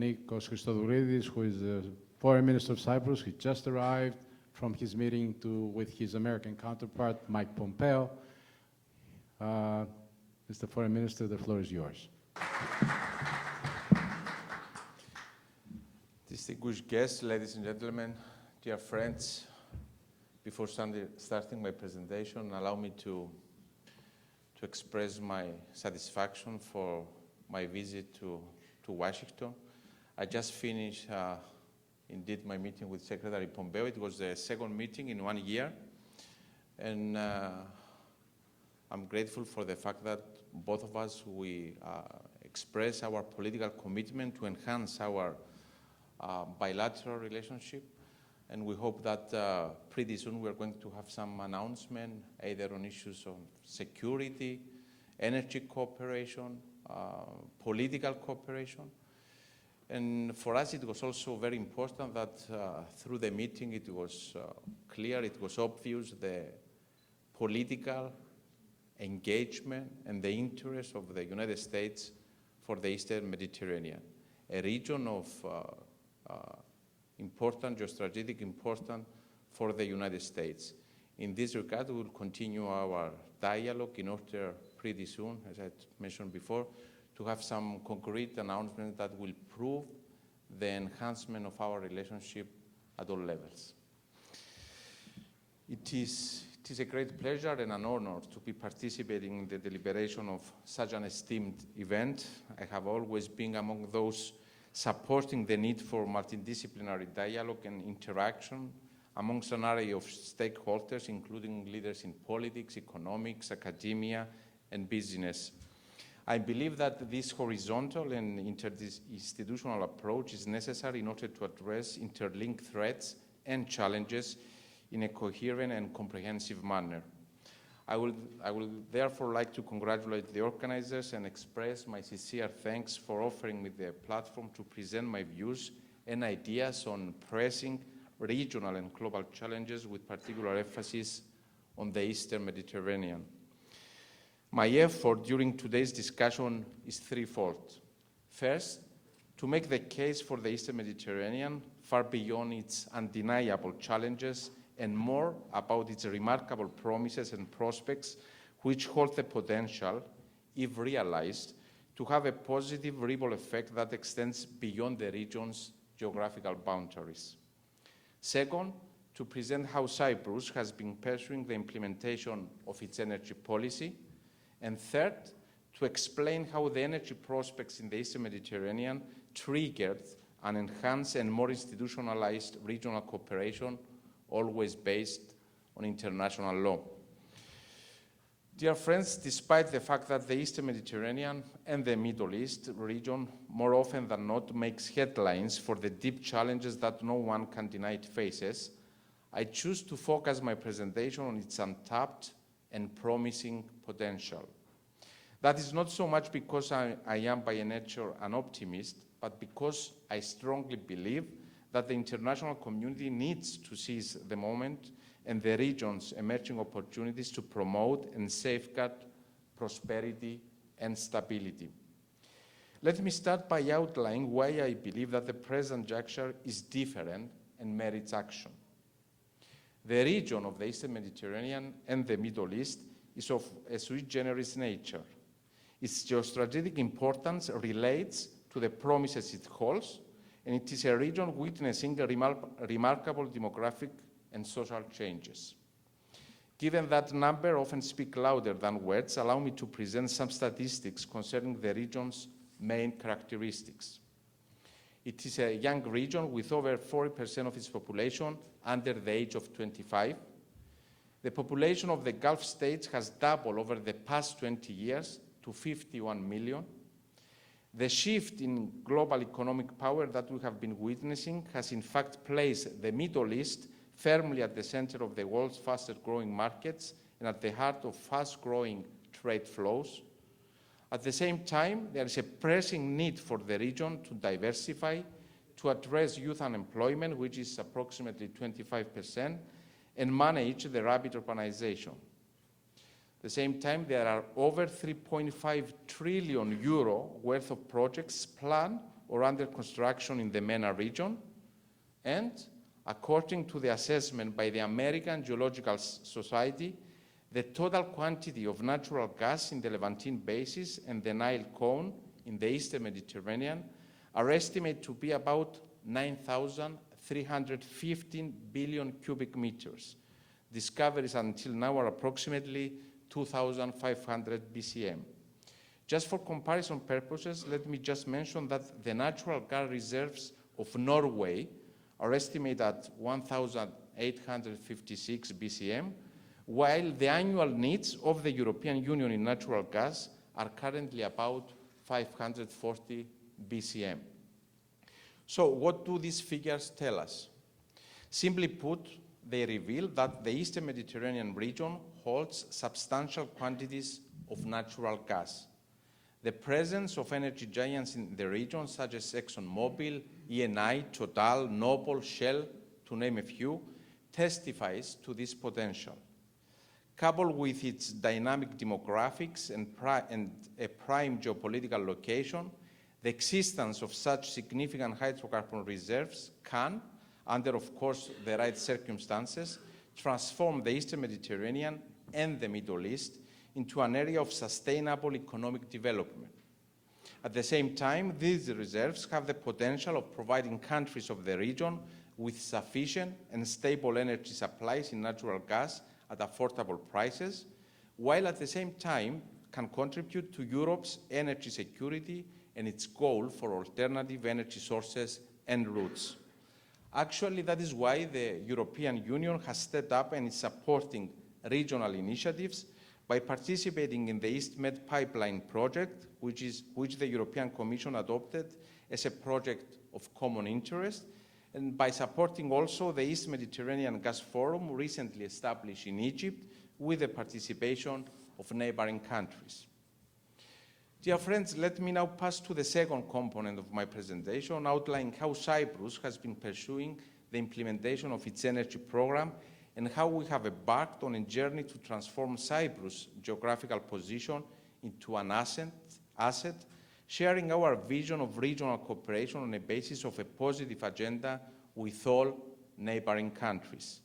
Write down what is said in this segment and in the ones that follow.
Nikos Christodoulides, who is the Foreign Minister of Cyprus. He just arrived from his meeting with his American counterpart, Mike Pompeo. Mr. Foreign Minister, the floor is yours. Distinguished guests, ladies and gentlemen, dear friends, before starting my presentation, allow me to express my satisfaction for my visit to Washington. I just finished, indeed, my meeting with Secretary Pompeo. It was the second meeting in 1 year, and I'm grateful for the fact that both of us, we express our political commitment to enhance our bilateral relationship, and we hope that pretty soon we're going to have some announcement, either on issues of security, energy cooperation, political cooperation. And for us, it was also very important that through the meeting, it was clear, it was obvious the political engagement and the interest of the United States for the Eastern Mediterranean, a region of important, geostrategic importance for the United States. In this regard, we will continue our dialogue in order pretty soon, as I mentioned before, to have some concrete announcements that will prove the enhancement of our relationship at all levels. It is a great pleasure and an honor to be participating in the deliberation of such an esteemed event. I have always been among those supporting the need for multidisciplinary dialogue and interaction amongst an array of stakeholders, including leaders in politics, economics, academia, and business. I believe that this horizontal and interinstitutional approach is necessary in order to address interlinked threats and challenges in a coherent and comprehensive manner. I would therefore like to congratulate the organizers and express my sincere thanks for offering me the platform to present my views and ideas on pressing regional and global challenges with particular emphasis on the Eastern Mediterranean. My effort during today's discussion is threefold. First, to make the case for the Eastern Mediterranean far beyond its undeniable challenges and more about its remarkable promises and prospects, which hold the potential, if realized, to have a positive ripple effect that extends beyond the region's geographical boundaries. Second, to present how Cyprus has been pursuing the implementation of its energy policy. And third, to explain how the energy prospects in the Eastern Mediterranean triggered an enhanced and more institutionalized regional cooperation, always based on international law. Dear friends, despite the fact that the Eastern Mediterranean and the Middle East region more often than not makes headlines for the deep challenges that no one can deny it faces, I choose to focus my presentation on its untapped and promising potential. That is not so much because I am by nature an optimist, but because I strongly believe that the international community needs to seize the moment and the region's emerging opportunities to promote and safeguard prosperity and stability. Let me start by outlining why I believe that the present juncture is different and merits action. The region of the Eastern Mediterranean and the Middle East is of a sui generis nature. Its geostrategic importance relates to the promises it holds, and it is a region witnessing remarkable demographic and social changes. Given that number often speak louder than words, allow me to present some statistics concerning the region's main characteristics. It is a young region with over 40% of its population under the age of 25. The population of the Gulf states has doubled over the past 20 years to 51 million. The shift in global economic power that we have been witnessing has in fact placed the Middle East firmly at the center of the world's fastest-growing markets and at the heart of fast-growing trade flows. At the same time, there is a pressing need for the region to diversify, to address youth unemployment, which is approximately 25%, and manage the rapid urbanization. At the same time, there are over 3.5 trillion euro worth of projects planned or under construction in the MENA region. And according to the assessment by the American Geological Society, the total quantity of natural gas in the Levantine Basin and the Nile Cone in the Eastern Mediterranean are estimated to be about 9,315 billion cubic meters. Discoveries until now are approximately 2,500 BCM. Just for comparison purposes, let me just mention that the natural gas reserves of Norway are estimated at 1,856 BCM, while the annual needs of the European Union in natural gas are currently about 540 BCM. So what do these figures tell us? Simply put, they reveal that the Eastern Mediterranean region holds substantial quantities of natural gas. The presence of energy giants in the region, such as ExxonMobil, Eni, Total, Noble, Shell, to name a few, testifies to this potential. Coupled with its dynamic demographics and a prime geopolitical location, the existence of such significant hydrocarbon reserves can, under, of course, the right circumstances, transform the Eastern Mediterranean and the Middle East into an area of sustainable economic development. At the same time, these reserves have the potential of providing countries of the region with sufficient and stable energy supplies in natural gas at affordable prices, while at the same time can contribute to Europe's energy security and its goal for alternative energy sources and routes. Actually, that is why the European Union has stepped up and is supporting regional initiatives by participating in the EastMed pipeline project, which the European Commission adopted as a project of common interest, and by supporting also the East Mediterranean Gas Forum, recently established in Egypt, with the participation of neighboring countries. Dear friends, let me now pass to the second component of my presentation, outlining how Cyprus has been pursuing the implementation of its energy program and how we have embarked on a journey to transform Cyprus' geographical position into an asset, sharing our vision of regional cooperation on a basis of a positive agenda with all neighboring countries.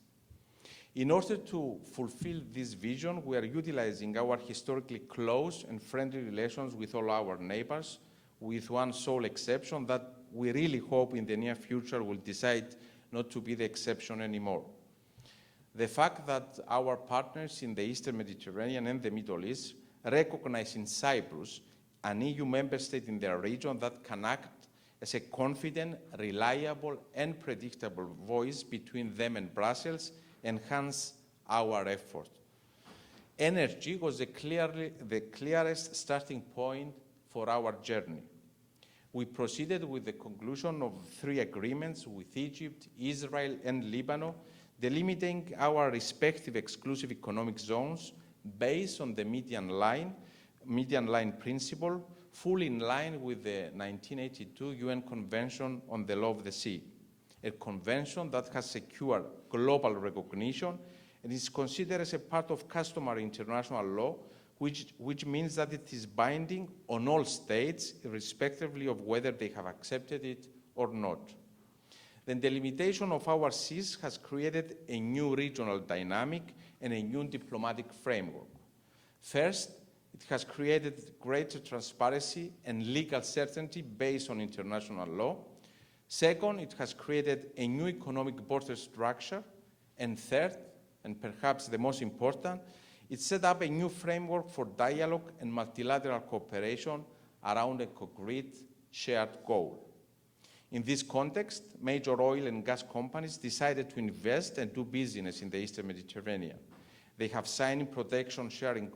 In order to fulfill this vision, we are utilizing our historically close and friendly relations with all our neighbors, with one sole exception that we really hope in the near future will decide not to be the exception anymore. The fact that our partners in the Eastern Mediterranean and the Middle East recognize in Cyprus an EU member state in their region that can act as a confident, reliable, and predictable voice between them and Brussels enhance our effort. Energy was the clearest starting point for our journey. We proceeded with the conclusion of 3 agreements with Egypt, Israel, and Lebanon, delimiting our respective exclusive economic zones based on the median line principle, fully in line with the 1982 UN Convention on the Law of the Sea, a convention that has secured global recognition and is considered as a part of customary international law, which means that it is binding on all states, irrespectively of whether they have accepted it or not. The delimitation of our seas has created a new regional dynamic and a new diplomatic framework. First, it has created greater transparency and legal certainty based on international law. Second, it has created a new economic border structure. And third, and perhaps the most important, it set up a new framework for dialogue and multilateral cooperation around a concrete shared goal. In this context, major oil and gas companies decided to invest and do business in the Eastern Mediterranean. They have signed protection sharing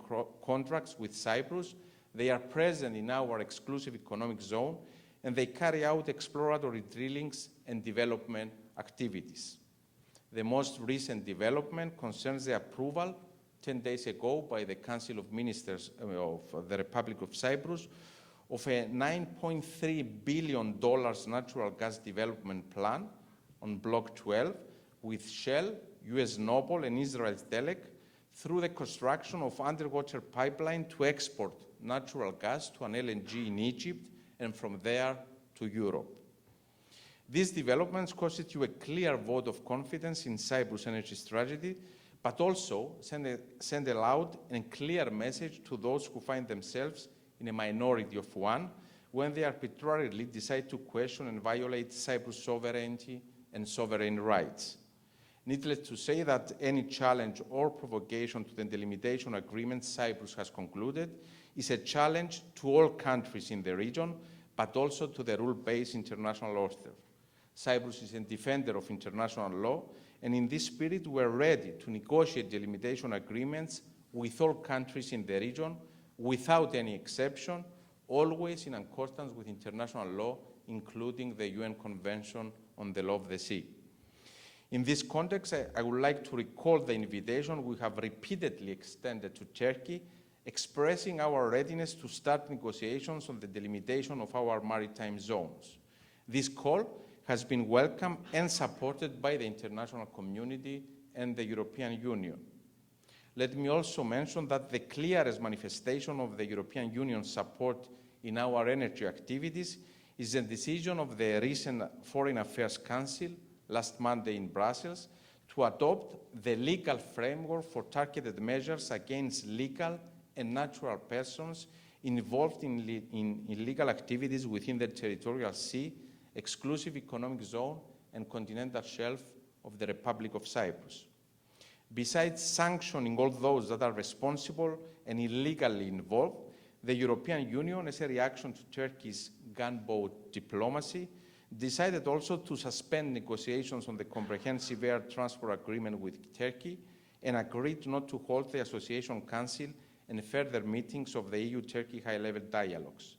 contracts with Cyprus. They are present in our exclusive economic zone, and they carry out exploratory drillings and development activities. The most recent development concerns the approval 10 days ago by the Council of Ministers of the Republic of Cyprus of a $9.3 billion natural gas development plan on Block 12 with Shell, US Noble, and Israel Telec through the construction of underwater pipeline to export natural gas to an LNG in Egypt and from there to Europe. These developments constitute a clear vote of confidence in Cyprus' energy strategy, but also send a loud and clear message to those who find themselves in a minority of one when they arbitrarily decide to question and violate Cyprus' sovereignty and sovereign rights. Needless to say that any challenge or provocation to the delimitation agreement Cyprus has concluded is a challenge to all countries in the region, but also to the rule-based international order. Cyprus is a defender of international law, and in this spirit, we are ready to negotiate delimitation agreements with all countries in the region, without any exception, always in accordance with international law, including the UN Convention on the Law of the Sea. In this context, I would like to recall the invitation we have repeatedly extended to Turkey, expressing our readiness to start negotiations on the delimitation of our maritime zones. This call has been welcomed and supported by the international community and the European Union. Let me also mention that the clearest manifestation of the European Union's support in our energy activities is a decision of the recent Foreign Affairs Council last Monday in Brussels to adopt the legal framework for targeted measures against legal and natural persons involved in illegal activities within the territorial sea, exclusive economic zone, and continental shelf of the Republic of Cyprus. Besides sanctioning all those that are responsible and illegally involved, the European Union, as a reaction to Turkey's gunboat diplomacy, decided also to suspend negotiations on the Comprehensive Air Transport Agreement with Turkey and agreed not to hold the Association Council and further meetings of the EU-Turkey high-level dialogues.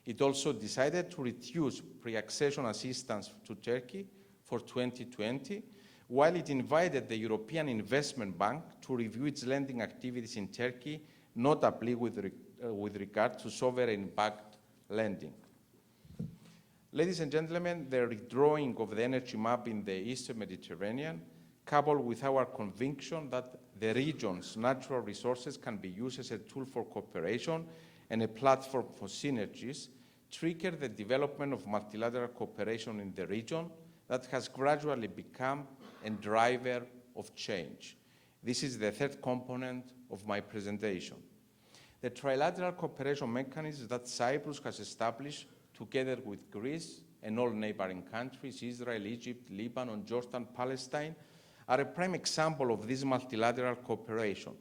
It also decided to reduce pre-accession assistance to Turkey for 2020, while it invited the European Investment Bank to review its lending activities in Turkey, notably with regard to sovereign-backed lending. Ladies and gentlemen, the redrawing of the energy map in the Eastern Mediterranean, coupled with our conviction that the region's natural resources can be used as a tool for cooperation and a platform for synergies, triggered the development of multilateral cooperation in the region that has gradually become a driver of change. This is the third component of my presentation. The trilateral cooperation mechanism that Cyprus has established together with Greece and all neighboring countries, Israel, Egypt, Lebanon, Jordan, Palestine, are a prime example of this multilateral cooperation.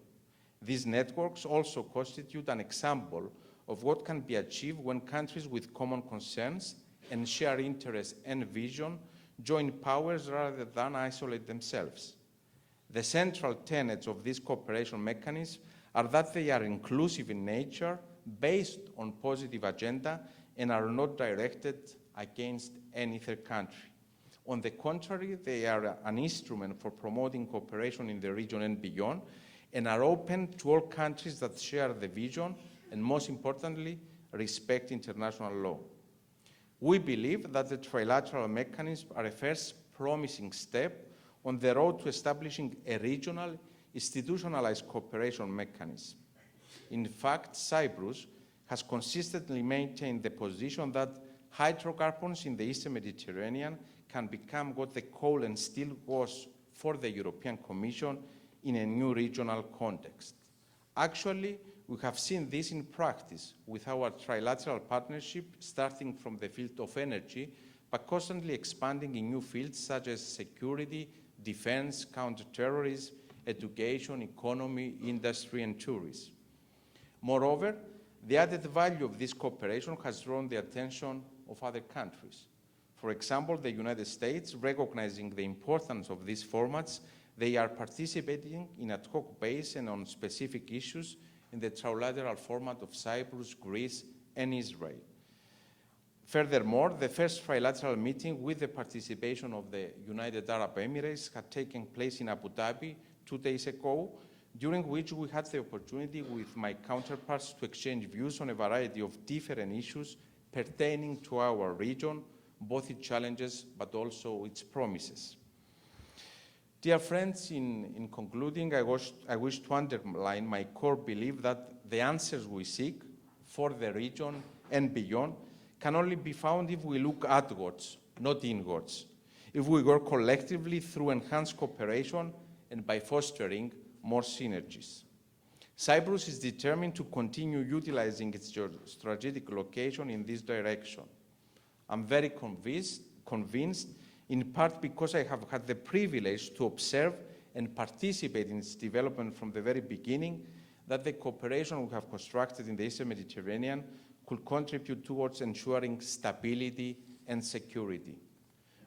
These networks also constitute an example of what can be achieved when countries with common concerns and shared interests and vision join powers rather than isolate themselves. The central tenets of this cooperation mechanism are that they are inclusive in nature, based on positive agenda, and are not directed against any third country. On the contrary, they are an instrument for promoting cooperation in the region and beyond, and are open to all countries that share the vision and, most importantly, respect international law. We believe that the trilateral mechanisms are a first promising step on the road to establishing a regional, institutionalized cooperation mechanism. In fact, Cyprus has consistently maintained the position that hydrocarbons in the Eastern Mediterranean can become what the coal and steel was for the European Commission in a new regional context. Actually, we have seen this in practice with our trilateral partnership starting from the field of energy, but constantly expanding in new fields such as security, defense, counterterrorism, education, economy, industry, and tourism. Moreover, the added value of this cooperation has drawn the attention of other countries. For example, the United States, recognizing the importance of these formats, they are participating in ad hoc basis and on specific issues in the trilateral format of Cyprus, Greece, and Israel. Furthermore, the first trilateral meeting with the participation of the United Arab Emirates had taken place in Abu Dhabi 2 days ago, during which we had the opportunity with my counterparts to exchange views on a variety of different issues pertaining to our region, both its challenges but also its promises. Dear friends, in concluding, I wish to underline my core belief that the answers we seek for the region and beyond can only be found if we look outwards, not inwards, if we work collectively through enhanced cooperation and by fostering more synergies. Cyprus is determined to continue utilizing its strategic location in this direction. I'm very convinced, in part because I have had the privilege to observe and participate in its development from the very beginning, that the cooperation we have constructed in the Eastern Mediterranean could contribute towards ensuring stability and security,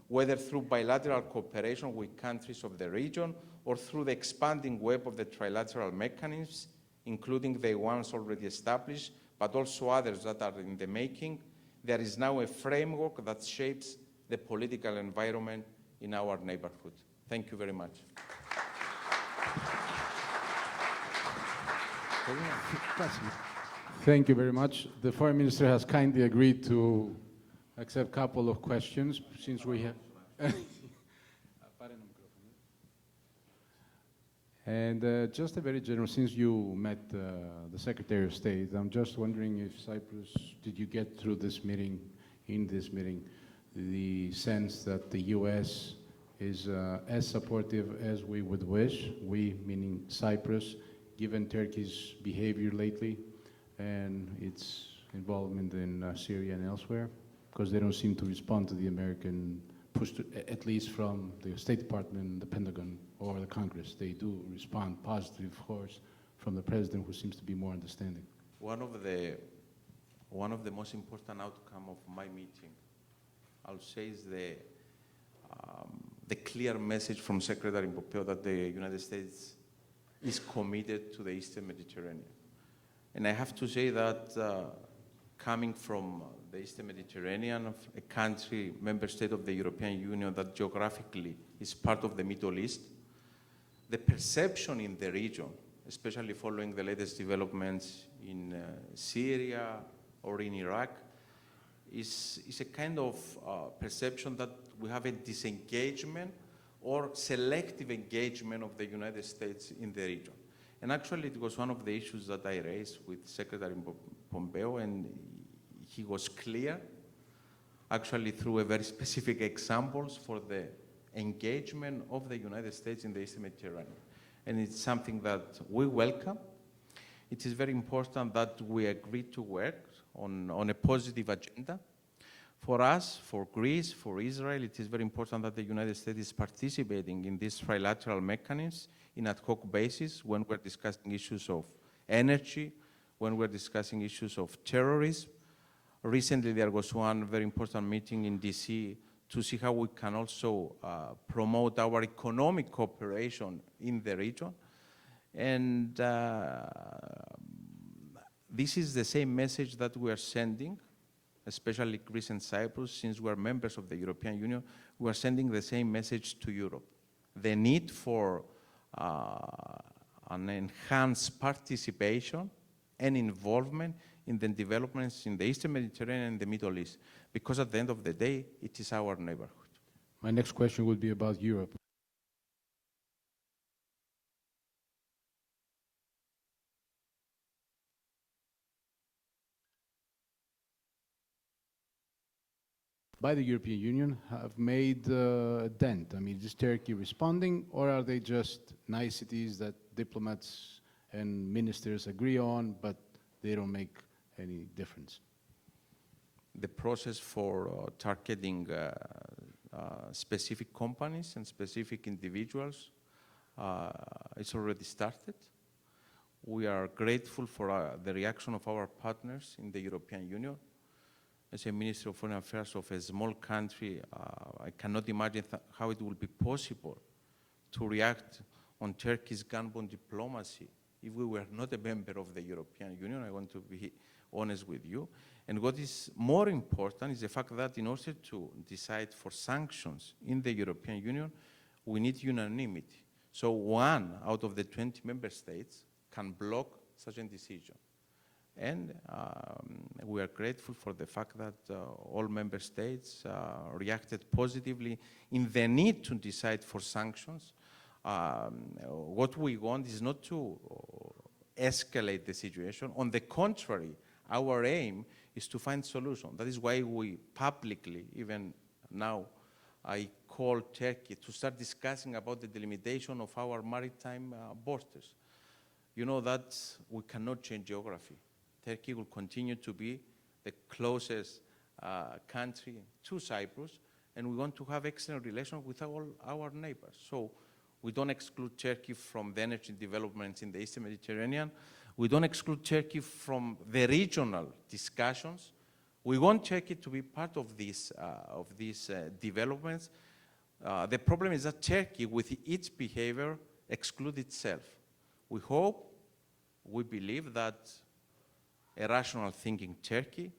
whether through bilateral cooperation with countries of the region or through the expanding web of the trilateral mechanisms, including the ones already established, but also others that are in the making. There is now a framework that shapes the political environment in our neighborhood. Thank you very much. Thank you very much. The Foreign Minister has kindly agreed to accept a couple of questions since we have. And just a very general, since you met the Secretary of State, I'm just wondering if Cyprus, did you get through this meeting, the sense that the U.S. is as supportive as we would wish, we meaning Cyprus, given Turkey's behavior lately and its involvement in Syria and elsewhere? Because they don't seem to respond to the American push, at least from the State Department, the Pentagon, or the Congress. They do respond positively, of course, from the President, who seems to be more understanding. One of the most important outcomes of my meeting, I'll say, is the clear message from Secretary Pompeo that the United States is committed to the Eastern Mediterranean. And I have to say that coming from the Eastern Mediterranean, a country, member state of the European Union that geographically is part of the Middle East, the perception in the region, especially following the latest developments in Syria or in Iraq, is a kind of perception that we have a disengagement or selective engagement of the United States in the region. And actually, it was one of the issues that I raised with Secretary Pompeo, and he was clear, actually through a very specific examples for the engagement of the United States in the Eastern Mediterranean. And it's something that we welcome. It is very important that we agree to work on a positive agenda. For us, for Greece, for Israel, it is very important that the United States is participating in these trilateral mechanisms in ad hoc basis when we're discussing issues of energy, when we're discussing issues of terrorism. Recently, there was one very important meeting in DC to see how we can also promote our economic cooperation in the region. And this is the same message that we are sending, especially Greece and Cyprus, since we are members of the European Union. We are sending the same message to Europe. The need for an enhanced participation and involvement in the developments in the Eastern Mediterranean and the Middle East, because at the end of the day, it is our neighborhood. My next question would be about Europe. By the European Union have made a dent? I mean, is Turkey responding, or are they just niceties that diplomats and ministers agree on, but they don't make any difference? The process for targeting specific companies and specific individuals is already started. We are grateful for the reaction of our partners in the European Union. As a Minister of Foreign Affairs of a small country, I cannot imagine how it will be possible to react on Turkey's gunboat diplomacy if we were not a member of the European Union. I want to be honest with you. And what is more important is the fact that in order to decide for sanctions in the European Union, we need unanimity. So 1 out of the 20 member states can block such a decision. And we are grateful for the fact that all member states reacted positively in the need to decide for sanctions. What we want is not to escalate the situation. On the contrary, our aim is to find solution. That is why we publicly, even now, I call Turkey to start discussing about the delimitation of our maritime borders. You know that we cannot change geography. Turkey will continue to be the closest country to Cyprus, and we want to have excellent relations with all our neighbors. So we don't exclude Turkey from the energy developments in the Eastern Mediterranean. We don't exclude Turkey from the regional discussions. We want Turkey to be part of these developments. The problem is that Turkey, with its behavior, excludes itself. We hope, we believe that a rational thinking Turkey,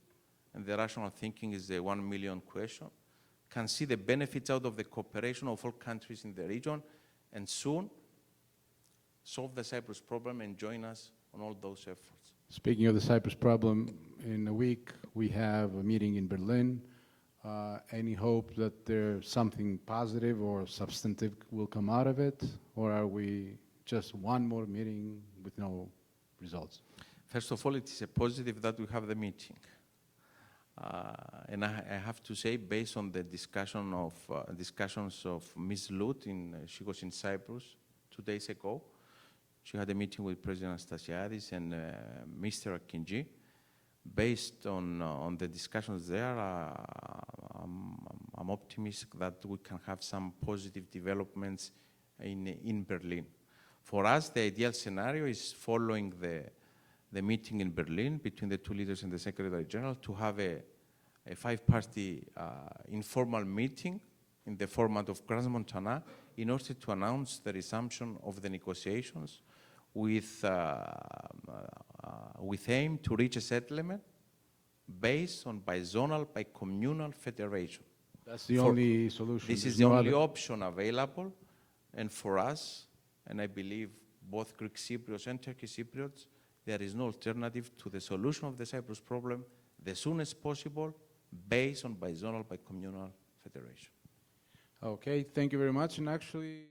and the rational thinking is the 1 million question, can see the benefits out of the cooperation of all countries in the region and soon solve the Cyprus problem and join us on all those efforts. Speaking of the Cyprus problem, in a week we have a meeting in Berlin. Any hope that there's something positive or substantive will come out of it? Or are we just one more meeting with no results? First of all, it is a positive that we have the meeting. And I have to say, based on the discussions of Ms. Lut, she was in Cyprus 2 days ago. She had a meeting with President Anastasiadis and Mr. Akinci. Based on the discussions there, I'm optimistic that we can have some positive developments in Berlin. For us, the ideal scenario is following the meeting in Berlin between the two leaders and the Secretary General to have a five-party informal meeting in the format of Grand Montana in order to announce the resumption of the negotiations with aim to reach a settlement based on bizonal, bicommunal federation. That's the only solution. This is the only option available, and for us, and I believe both Greek Cypriots and Turkish Cypriots, there is no alternative to the solution of the Cyprus problem the soonest possible based on bizonal, bicommunal federation. Okay, thank you very much. And actually,